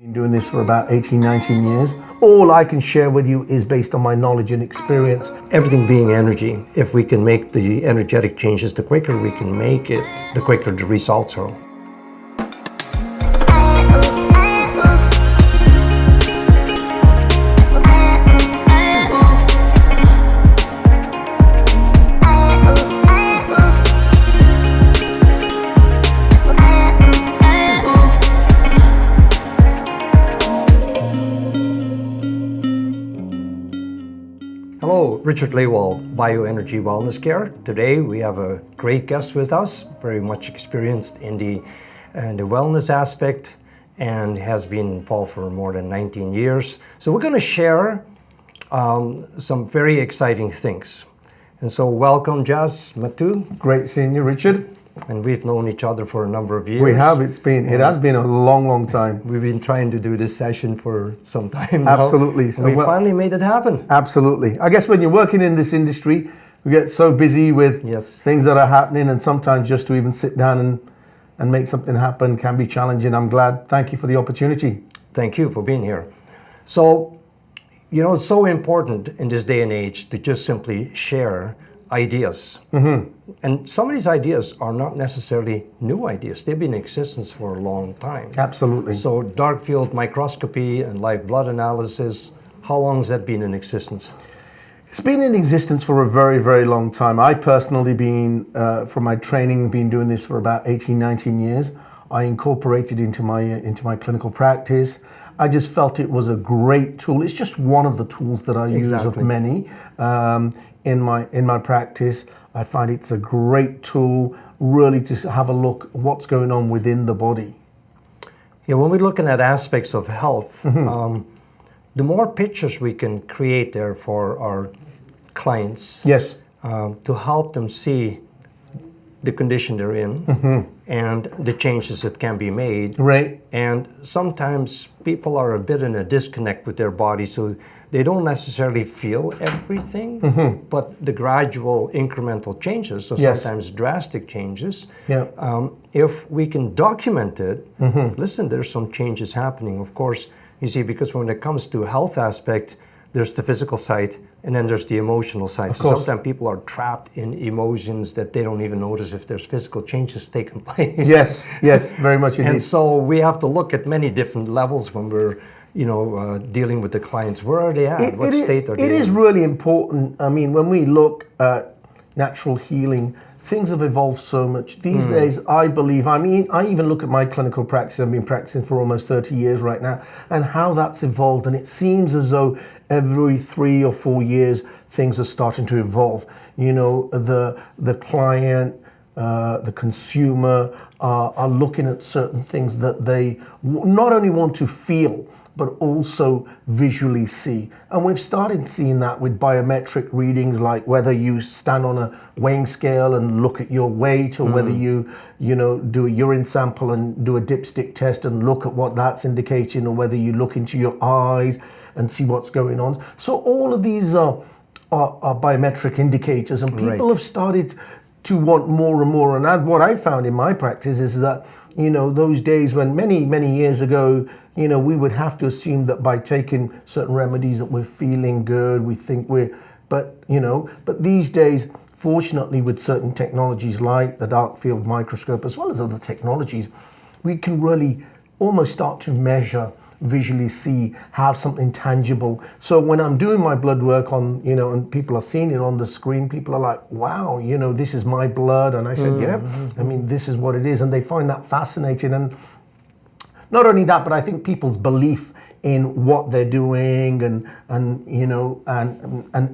Been doing this for about 18, 19 years. All I can share with you is based on my knowledge and experience. Everything being energy, if we can make the energetic changes, the quicker we can make it, the quicker the results are. Hello, Richard Lehwlad, Bioenergy Wellness Care. Today we have a great guest with us, very much experienced in the wellness aspect and has been involved for more than 19 years. So we're going to share some very exciting things. And so welcome, Jazz Mattu. Great seeing you, Richard. And we've known each other for a number of years. We have. It has been a long, long time. We've been trying to do this session for some time now. Absolutely. So we finally made it happen. Absolutely. I guess when you're working in this industry, we get so busy with things that are happening, and sometimes just to even sit down and make something happen can be challenging. I'm glad. Thank you for the opportunity. Thank you for being here. So, it's so important in this day and age to just simply share ideas. Mm-hmm. And some of these ideas are not necessarily new ideas. They've been in existence for a long time. Absolutely. So dark field microscopy and live blood analysis, how long has that been in existence? It's been in existence for a very, very long time. I've personally been, from my training, been doing this for about 18, 19 years. I incorporated into my clinical practice. I just felt it was a great tool. It's just one of the tools that I use of many in my practice. I find it's a great tool, really, to have a look at what's going on within the body. Yeah, when we're looking at aspects of health, the more pictures we can create there for our clients, to help them see the condition they're in and the changes that can be made. Right. And sometimes people are a bit in a disconnect with their body, so they don't necessarily feel everything, but the gradual incremental changes, so sometimes drastic changes. Yeah. If we can document it, listen, there's some changes happening. Of course, you see, because when it comes to health aspect, there's the physical side, and then there's the emotional side. So sometimes people are trapped in emotions that they don't even notice if there's physical changes taking place. Yes, very much indeed. And so we have to look at many different levels when we're dealing with the clients. Where are they at? What state are they in? It is really important. I mean, when we look at natural healing, things have evolved so much. These days, I believe, I even look at my clinical practice. I've been practicing for almost 30 years right now, and how that's evolved. And it seems as though every 3 or 4 years, things are starting to evolve. The client, the consumer are looking at certain things that they not only want to feel, but also visually see. And we've started seeing that with biometric readings, like whether you stand on a weighing scale and look at your weight, or whether you do a urine sample and do a dipstick test and look at what that's indicating, or whether you look into your eyes and see what's going on. So all of these are biometric indicators, and people have started to want more and more. And what I found in my practice is that, those days when many years ago, we would have to assume that by taking certain remedies that we're feeling good, we think but these days, fortunately, with certain technologies like the dark field microscope, as well as other technologies, we can really almost start to measure, visually see, have something tangible. So when I'm doing my blood work on, and people are seeing it on the screen, people are like, wow, this is my blood. And I said, this is what it is. And they find that fascinating. And not only that, but I think people's belief in what they're doing and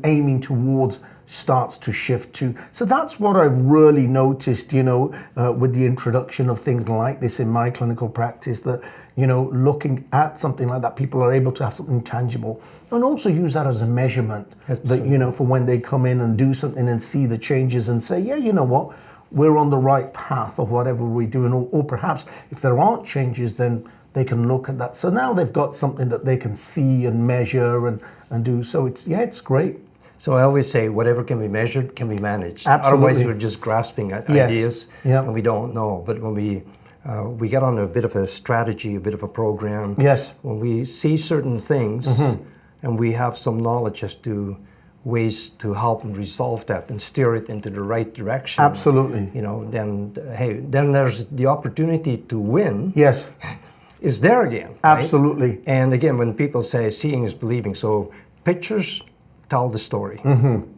aiming towards starts to shift too. So that's what I've really noticed, with the introduction of things like this in my clinical practice, that, looking at something like that, people are able to have something tangible and also use that as a measurement that, for when they come in and do something and see the changes and say, yeah, you know what, we're on the right path of whatever we're doing, or perhaps if there aren't changes, then they can look at that. So now they've got something that they can see and measure and do. So it's great. So I always say, whatever can be measured can be managed. Absolutely. Otherwise, we're just grasping at ideas and we don't know. But when we we get on a bit of a strategy, a bit of a program. Yes. When we see certain things and we have some knowledge as to ways to help and resolve that and steer it into the right direction. Absolutely. You know, then then there's the opportunity to win. Yes. Is there again. Absolutely. Right? And again, when people say seeing is believing, so pictures tell the story.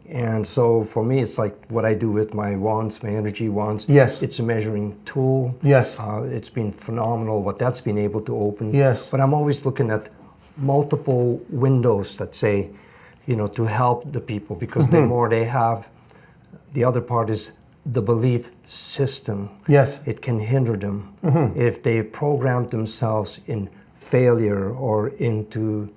And so for me, it's like what I do with my wands, my energy wands. Yes. It's a measuring tool. Yes. It's been phenomenal what that's been able to open. Yes. But I'm always looking at multiple windows that say, you know, to help the people, because the more they have, the other part is the belief system. Yes. It can hinder them if they program themselves in failure or into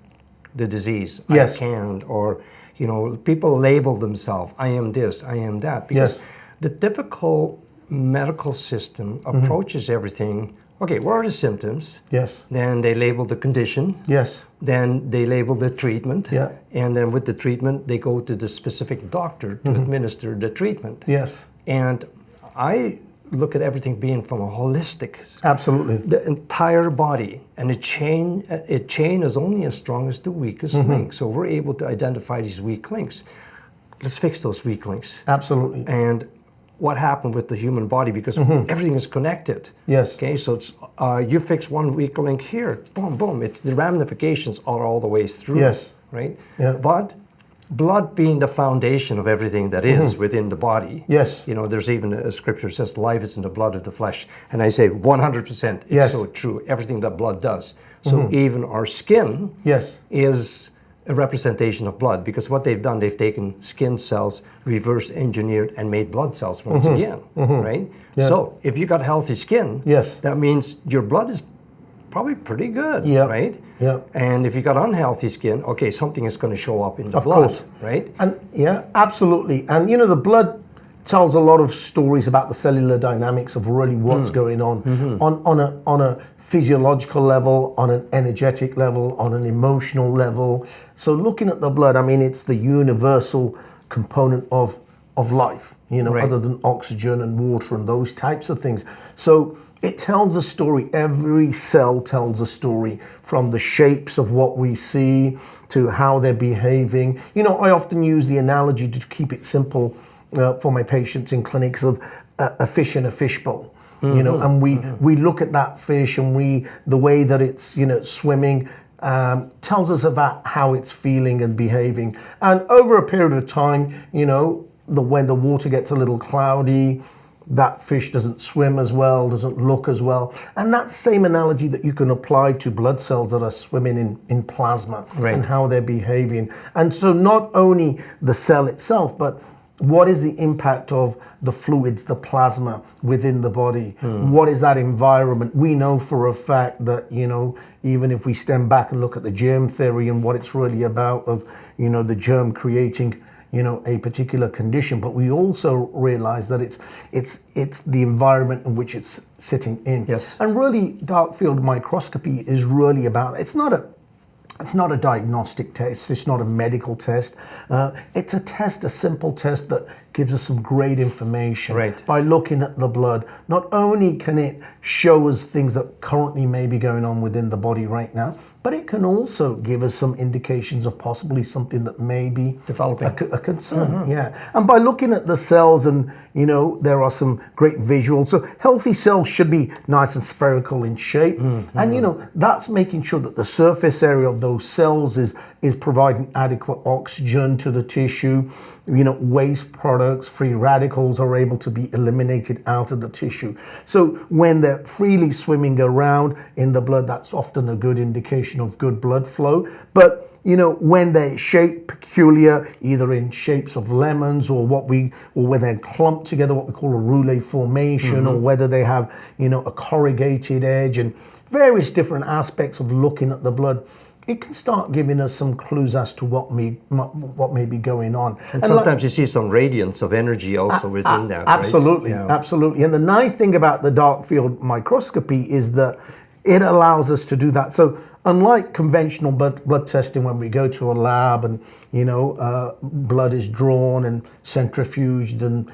the disease. Yes. I can't, or, you know, people label themselves, I am this, I am that, because the typical medical system approaches everything. Okay, what are the symptoms? Yes. Then they label the condition. Yes. Then they label the treatment. Yeah. And then with the treatment, they go to the specific doctor to administer the treatment. Yes. And I look at everything being from a holistic. Absolutely. The entire body. And a chain is only as strong as the weakest link. So we're able to identify these weak links. Let's fix those weak links. Absolutely. And what happened with the human body, because everything is connected. Yes. Okay, so it's you fix one weak link here, boom, boom. The ramifications are all the way through. Yes. Right. Yeah. But blood being the foundation of everything that is within the body. Yes. You know, there's even a scripture that says, "Life is in the blood of the flesh," and I say 100%. It's Yes. so true. Everything that blood does. So even our skin. Yes. Is a representation of blood, because what they've done, they've taken skin cells, reverse engineered, and made blood cells once again, right? Yeah. So if you got healthy skin, Yes. that means your blood is probably pretty good, Yeah. right? Yeah. And if you got unhealthy skin, okay, something is going to show up in the Of blood, course. right? And yeah, absolutely. And you know, the blood tells a lot of stories about the cellular dynamics of really what's going on on a physiological level, on an energetic level, on an emotional level. So looking at the blood, I mean, it's the universal component of life, you know, Right. other than oxygen and water and those types of things. So it tells a story. Every cell tells a story, from the shapes of what we see to how they're behaving. You know, I often use the analogy, to keep it simple, for my patients in clinics, of a fish in a fishbowl. You know, and we look at that fish, and the way that it's, you know, swimming, tells us about how it's feeling and behaving. And over a period of time, you know, when the water gets a little cloudy, that fish doesn't swim as well, doesn't look as well. And that same analogy that you can apply to blood cells that are swimming in plasma, Right. and how they're behaving. And so not only the cell itself, but what is the impact of the fluids, the plasma within the body? What is that environment? We know for a fact that, you know, even if we stand back and look at the germ theory and what it's really about, of, you know, the germ creating, you know, a particular condition, but we also realize that it's the environment in which it's sitting in. Yes. And really, dark field microscopy is really about, it's not a diagnostic test. It's not a medical test. It's a test, a simple test that gives us some great information. Right. By looking at the blood. Not only can it show us things that currently may be going on within the body right now, but it can also give us some indications of possibly something that may be Developing. a concern. Yeah. And by looking at the cells, and, you know, there are some great visuals. So healthy cells should be nice and spherical in shape. And, you know, that's making sure that the surface area of those cells is providing adequate oxygen to the tissue. You know, waste products, free radicals are able to be eliminated out of the tissue. So when they're freely swimming around in the blood, that's often a good indication of good blood flow. But, you know, when they're shaped peculiar, either in shapes of lemons, or when they're clumped together, what we call a roulet formation, or whether they have, you know, a corrugated edge, and various different aspects of looking at the blood, it can start giving us some clues as to what may be going on. And sometimes you see some radiance of energy also within that. Absolutely, right? Yeah. absolutely. And the nice thing about the dark field microscopy is that it allows us to do that. So unlike conventional blood testing, when we go to a lab and blood is drawn and centrifuged and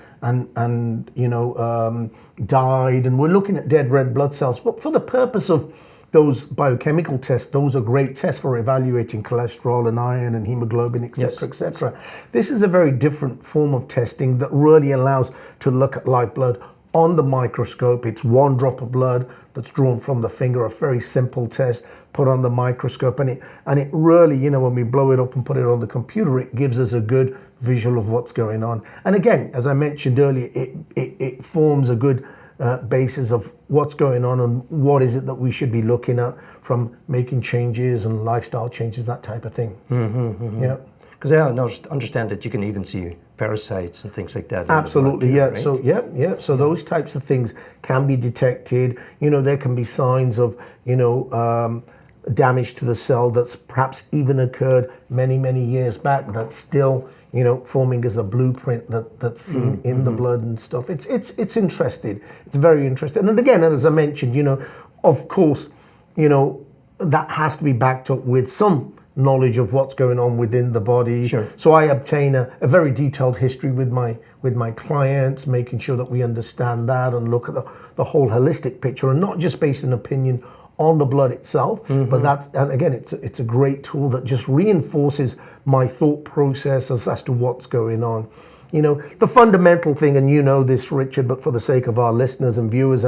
dyed, and we're looking at dead red blood cells, but for the purpose of those biochemical tests, those are great tests for evaluating cholesterol and iron and hemoglobin, etc., etc. This is a very different form of testing that really allows to look at live blood on the microscope. It's one drop of blood that's drawn from the finger, a very simple test, put on the microscope, and it really, when we blow it up and put it on the computer, it gives us a good visual of what's going on. And again, as I mentioned earlier, it forms a good basis of what's going on and what is it that we should be looking at from making changes and lifestyle changes, that type of thing. Yeah. Because I understand that you can even see parasites and things like that. Absolutely, too, yeah. Right? So So those types of things can be detected. There can be signs of damage to the cell that's perhaps even occurred many, many years back. That's still forming as a blueprint that's seen in the blood and stuff. It's interesting. It's very interesting. And again, as I mentioned, of course, that has to be backed up with some knowledge of what's going on within the body. Sure. So I obtain a very detailed history with my clients, making sure that we understand that and look at the whole holistic picture, and not just based on opinion on the blood itself, but and again, it's a great tool that just reinforces my thought process as to what's going on. The fundamental thing, and this, Richard, but for the sake of our listeners and viewers,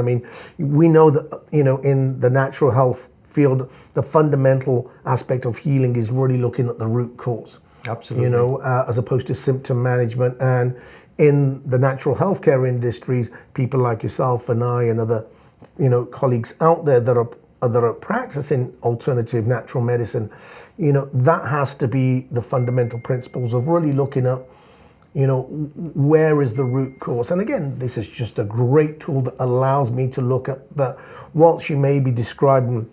we know that, in the natural health field, the fundamental aspect of healing is really looking at the root cause. Absolutely. As opposed to symptom management. And in the natural healthcare industries, people like yourself and I and other, colleagues out there that are practicing alternative natural medicine, that has to be the fundamental principles of really looking at, where is the root cause. And again, this is just a great tool that allows me to look at that. Whilst you may be describing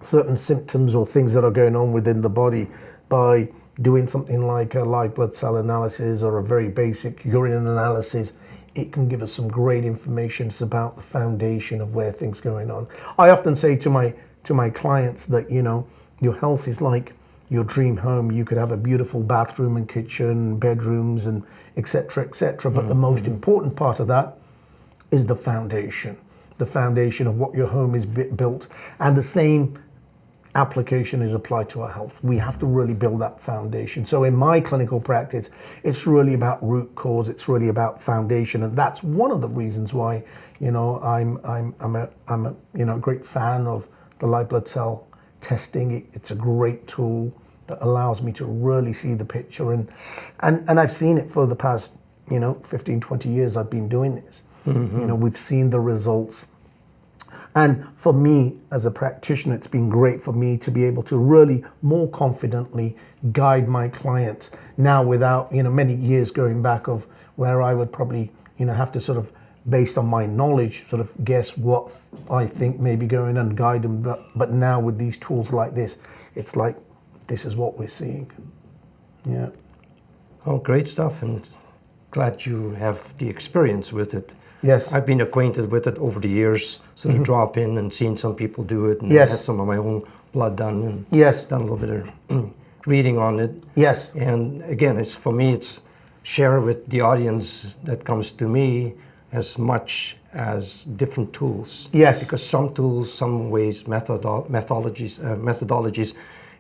certain symptoms or things that are going on within the body, by doing something like a live blood cell analysis or a very basic urine analysis, it can give us some great information about the foundation of where things are going on. I often say to my clients that, your health is like your dream home. You could have a beautiful bathroom and kitchen, bedrooms, and etc., etc. But the most important part of that is the foundation of what your home is built. And the same application is applied to our health. We have to really build that foundation. So in my clinical practice, it's really about root cause. It's really about foundation, and that's one of the reasons why I'm a great fan of the live blood cell testing. It's a great tool that allows me to really see the picture, and I've seen it for the past 15, 20 years. I've been doing this. We've seen the results. And for me, as a practitioner, it's been great for me to be able to really more confidently guide my clients now, without, many years going back of where I would probably, have to sort of, based on my knowledge, sort of guess what I think may be going on and guide them. But now with these tools like this, it's like, this is what we're seeing. Yeah. Oh, great stuff. And glad you have the experience with it. Yes. I've been acquainted with it over the years, sort of drop in and seen some people do it, and Yes. had some of my own blood done, and Yes. done a little bit of reading on it. Yes. And again, it's share with the audience that comes to me as much as different tools. Yes. Because some tools, some ways, methodologies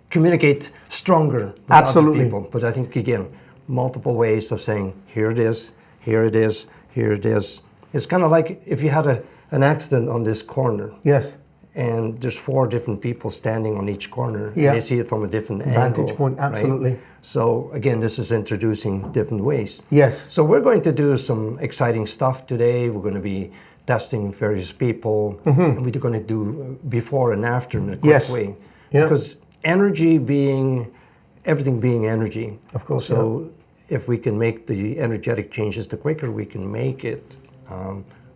communicate stronger with Absolutely. other people. But I think, again, multiple ways of saying, here it is, here it is, here it is. It's kind of like if you had an accident on this corner. Yes. And there's 4 different people standing on each corner. Yeah. And they see it from a different Vantage angle, point, absolutely. Right? So again, this is introducing different ways. Yes. So we're going to do some exciting stuff today. We're going to be testing various people. And we're going to do before and after in a quick Yes. way. Yeah. Because everything being energy. Of course. So if we can make the energetic changes, the quicker we can make it,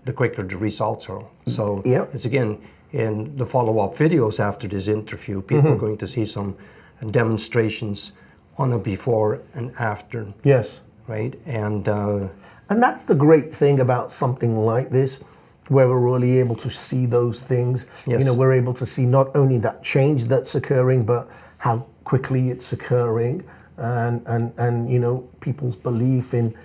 the quicker the results are. So it's again, in the follow-up videos after this interview, people are going to see some demonstrations on a before and after. Yes. Right? And that's the great thing about something like this. where we're really able to see those things. Yes. We're able to see not only that change that's occurring, but how quickly it's occurring, and people's belief in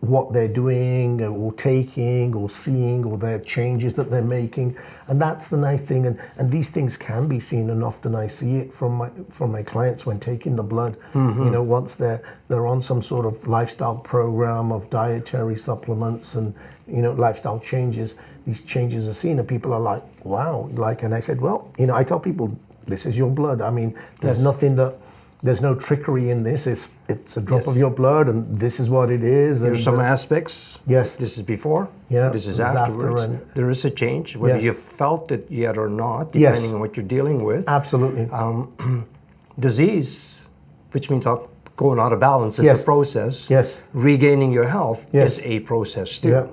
what they're doing or taking or seeing, or their changes that they're making. And that's the nice thing. And these things can be seen, and often I see it from my clients when taking the blood. Once they're on some sort of lifestyle program of dietary supplements and lifestyle changes, these changes are seen, and people are like, wow. And I said, well, I tell people, this is your blood. I mean, there's nothing there's no trickery in this. It's a drop of your blood, and this is what it is. There's some aspects. Yes. This is before. Yeah. This is afterwards. After, there is a change, whether you felt it yet or not, depending on what you're dealing with. Absolutely. Disease, which means going out of balance, is a process. Yes. Regaining your health is a process too. Yeah.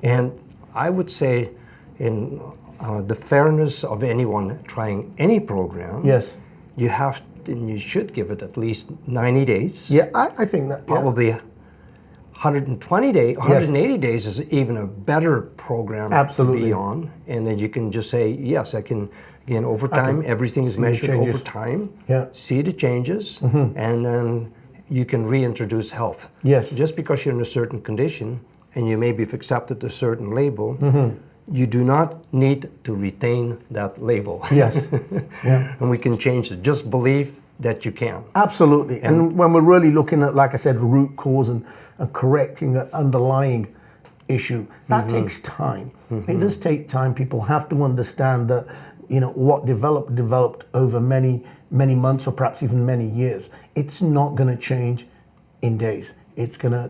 And I would say, in the fairness of anyone trying any program, you have and you should give it at least 90 days. Yeah, I think that. Probably 120 days, 180 days is even a better program to be on. And then you can just say, yes, I can, again, over time, everything is measured over time, see the changes, and then you can reintroduce health. Yes. Just because you're in a certain condition and you maybe have accepted a certain label, you do not need to retain that label. Yes. Yeah. And we can change it. Just believe that you can. Absolutely. And when we're really looking at, like I said, root cause and correcting an underlying issue, that takes time. It does take time. People have to understand that, what developed over many, many months, or perhaps even many years. It's not going to change in days. It's gonna,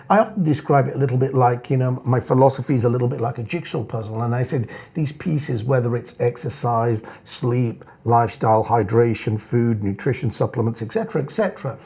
I often describe it a little bit like, my philosophy is a little bit like a jigsaw puzzle. And I said, these pieces, whether it's exercise, sleep, lifestyle, hydration, food, nutrition, supplements, etc.,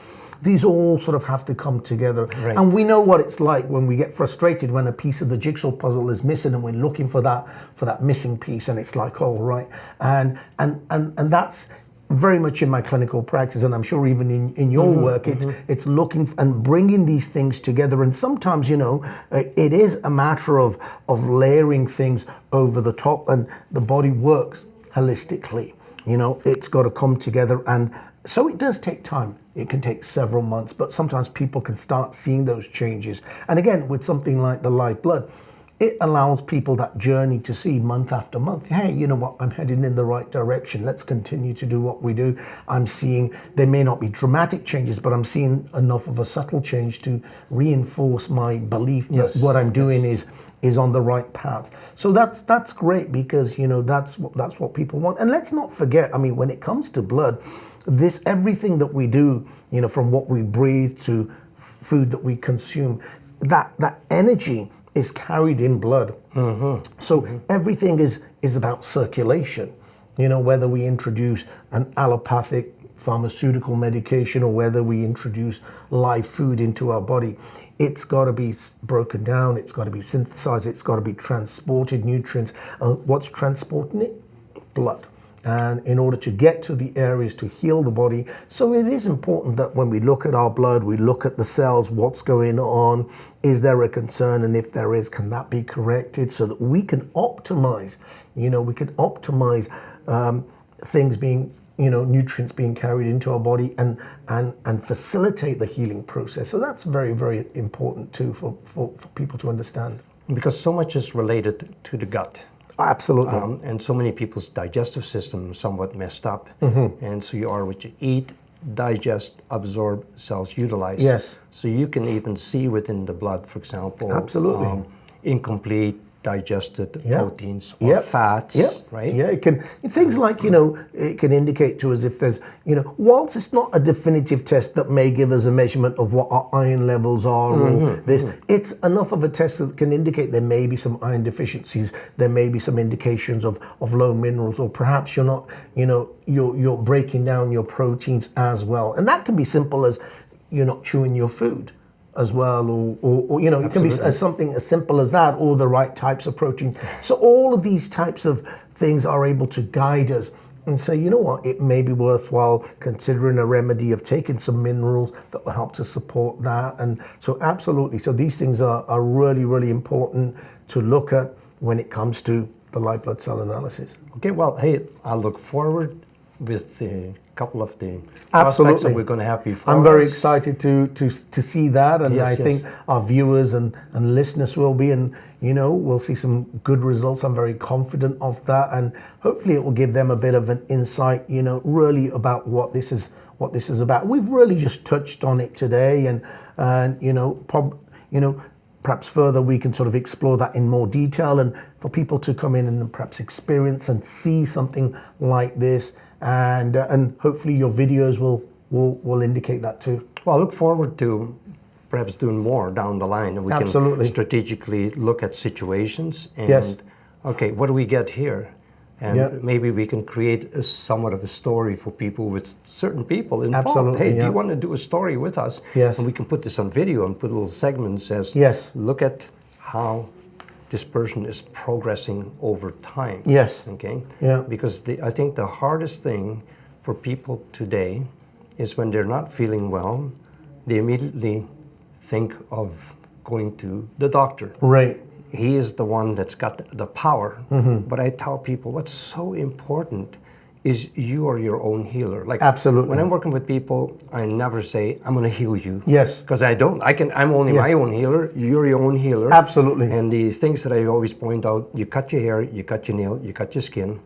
these all sort of have to come together. Right. And we know what it's like when we get frustrated when a piece of the jigsaw puzzle is missing, and we're looking for that missing piece, and it's like, oh, right. And that's very much in my clinical practice, and I'm sure even in your work, it's looking and bringing these things together. And sometimes, it is a matter of layering things over the top, and the body works holistically. It's got to come together, and so it does take time. It can take several months, but sometimes people can start seeing those changes. And again, with something like the live blood, it allows people that journey to see month after month, hey, you know what, I'm heading in the right direction. Let's continue to do what we do. I'm seeing, there may not be dramatic changes, but I'm seeing enough of a subtle change to reinforce my belief that what I'm doing is on the right path. So that's great, because that's what people want. And let's not forget, I mean, when it comes to blood, everything that we do, from what we breathe to food that we consume, that energy is carried in blood. So everything is about circulation. Whether we introduce an allopathic pharmaceutical medication or whether we introduce live food into our body, it's got to be broken down, it's got to be synthesized, it's got to be transported, nutrients. What's transporting it? Blood. And in order to get to the areas to heal the body. So it is important that when we look at our blood, we look at the cells, what's going on, is there a concern, and if there is, can that be corrected, so that we can optimize, things being, nutrients being carried into our body and facilitate the healing process. So that's very, very important too for people to understand. Because so much is related to the gut. Absolutely. And so many people's digestive system is somewhat messed up. And so you are what you eat, digest, absorb, cells utilize. Yes. So you can even see within the blood, for example, absolutely, incomplete digested proteins or fats, right? Yeah, it can, things like, it can indicate to us if there's, whilst it's not a definitive test that may give us a measurement of what our iron levels are or this, it's enough of a test that can indicate there may be some iron deficiencies, there may be some indications of low minerals, or perhaps you're not, you're breaking down your proteins as well. And that can be simple as you're not chewing your food as well, or it can be something as simple as that, or the right types of protein. So all of these types of things are able to guide us and say, you know what, it may be worthwhile considering a remedy of taking some minerals that will help to support that. And so absolutely, so these things are really, really important to look at when it comes to the live blood cell analysis. Okay, well, hey, I look forward with a couple of the prospects that we're going to have before I'm very us. excited to see that, and I think our viewers and listeners will be, and we'll see some good results. I'm very confident of that, and hopefully it will give them a bit of an insight, really about what this is about. We've really just touched on it today, and perhaps further we can sort of explore that in more detail, and for people to come in and perhaps experience and see something like this, and hopefully your videos will indicate that too. Well, I look forward to perhaps doing more down the line, and we can strategically look at situations and okay, what do we get here? And maybe we can create somewhat of a story for people, with certain people involved. Hey, do you want to do a story with us? Yes. And we can put this on video and put little segments as, look at how this person is progressing over time. Yes. Okay? Yeah. Because I think the hardest thing for people today is when they're not feeling well, they immediately think of going to the doctor. Right. He is the one that's got the power. Mm-hmm. But I tell people what's so important is you are your own healer. Like, absolutely. When I'm working with people, I never say, I'm going to heal you. Yes. Because I don't. I'm only my own healer. You're your own healer. Absolutely. And these things that I always point out, you cut your hair, you cut your nail, you cut your skin,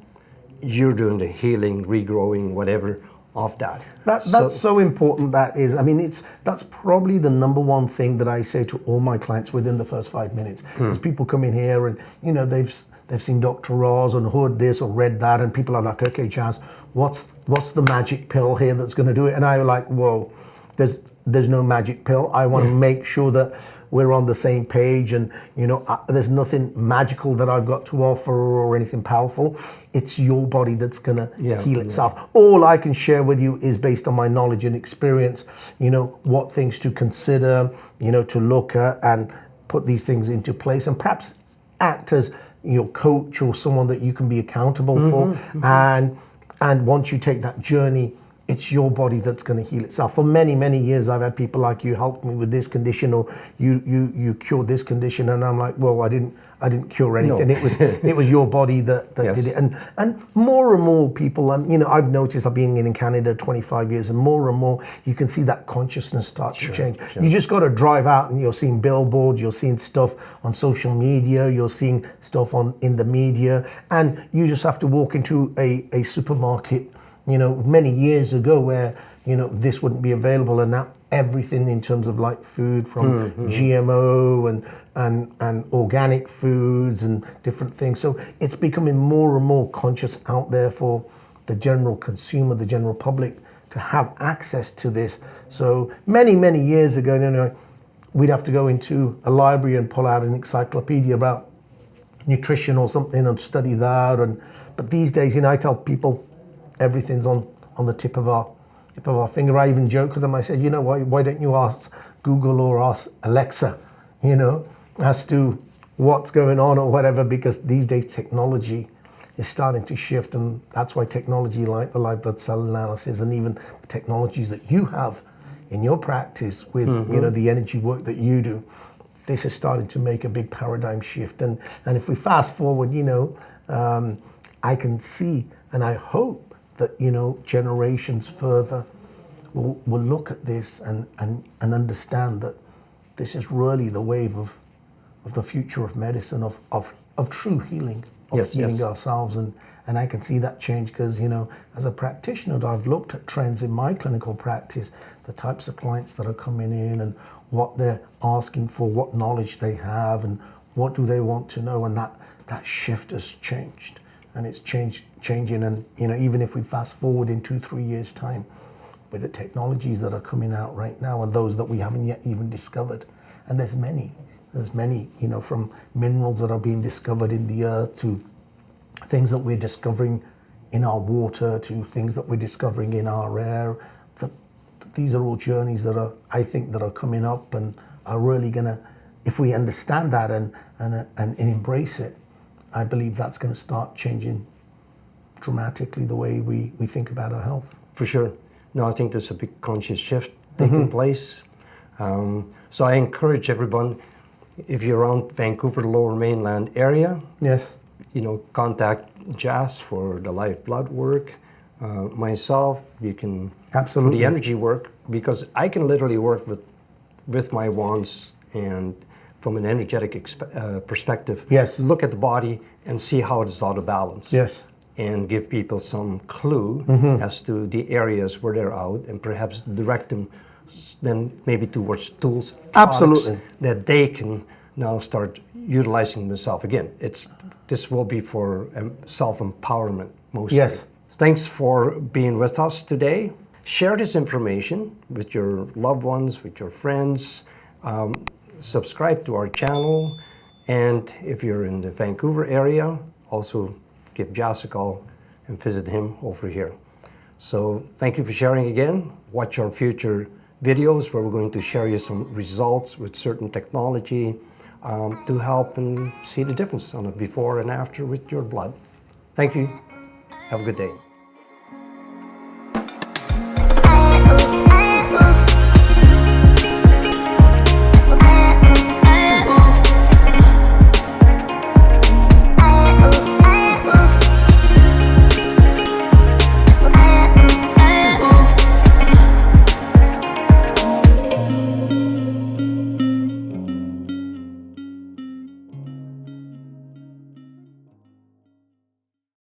you're doing the healing, regrowing, whatever of that. That's so important. That is, I mean, that's probably the number one thing that I say to all my clients within the first 5 minutes. Is people come in here and they've seen Dr. Oz and heard this or read that, and people are like, okay, Jazz, what's the magic pill here that's going to do it? And I'm like, whoa, there's no magic pill. I want to make sure that we're on the same page, and there's nothing magical that I've got to offer or anything powerful. It's your body that's going to heal itself. All I can share with you is based on my knowledge and experience, what things to consider, to look at and put these things into place, and perhaps act as your coach or someone that you can be accountable for. And once you take that journey, it's your body that's going to heal itself. For many, many years, I've had people like, you helped me with this condition, or you cured this condition, and I'm like, well, I didn't cure anything. No. It was your body that did it. And more and more people, I've noticed, I've been in Canada 25 years, and more you can see that consciousness start to change. Sure. You just got to drive out, and you're seeing billboards, you're seeing stuff on social media, you're seeing stuff in the media, and you just have to walk into a supermarket, many years ago, where this wouldn't be available, and now everything in terms of like food from GMO and organic foods and different things. So it's becoming more and more conscious out there for the general consumer, the general public, to have access to this. So many years ago, we'd have to go into a library and pull out an encyclopedia about nutrition or something and study that. But these days, I tell people, everything's on the tip of our finger. I even joke with them. I said, why don't you ask Google or ask Alexa, as to what's going on or whatever, because these days technology is starting to shift, and that's why technology like the live blood cell analysis, and even the technologies that you have in your practice with the energy work that you do, this is starting to make a big paradigm shift. And if we fast forward, I can see, and I hope that generations further will look at this and understand that this is really the wave of the future of medicine, of true healing, of healing ourselves. And I can see that change because, as a practitioner, I've looked at trends in my clinical practice, the types of clients that are coming in and what they're asking for, what knowledge they have, and what do they want to know, and that shift has changed. And it's changing, and even if we fast forward in 2-3 years' time, with the technologies that are coming out right now, and those that we haven't yet even discovered, and there's many, from minerals that are being discovered in the earth to things that we're discovering in our water to things that we're discovering in our air. These are all journeys that I think are coming up and are really gonna, if we understand that and embrace it, I believe that's going to start changing dramatically the way we think about our health. For sure. No, I think there's a big conscious shift taking place. So I encourage everyone, If you're around Vancouver, Lower Mainland area, Yes. Contact Jazz for the Lehwlad work. Myself, you can Absolutely. for the energy work, because I can literally work with my wands and from an energetic perspective. Yes. Look at the body and see how it's out of balance. Yes. And give people some clue as to the areas where they're out, and perhaps direct them then maybe towards tools, Absolutely, that they can now start utilizing themselves. Again, this will be for self-empowerment mostly. Yes. Thanks for being with us today. Share this information with your loved ones, with your friends. Subscribe to our channel. And if you're in the Vancouver area, also give Jazz a call and visit him over here. So thank you for sharing again. Watch our future videos where we're going to share you some results with certain technology to help and see the difference on a before and after with your blood. Thank you. Have a good day.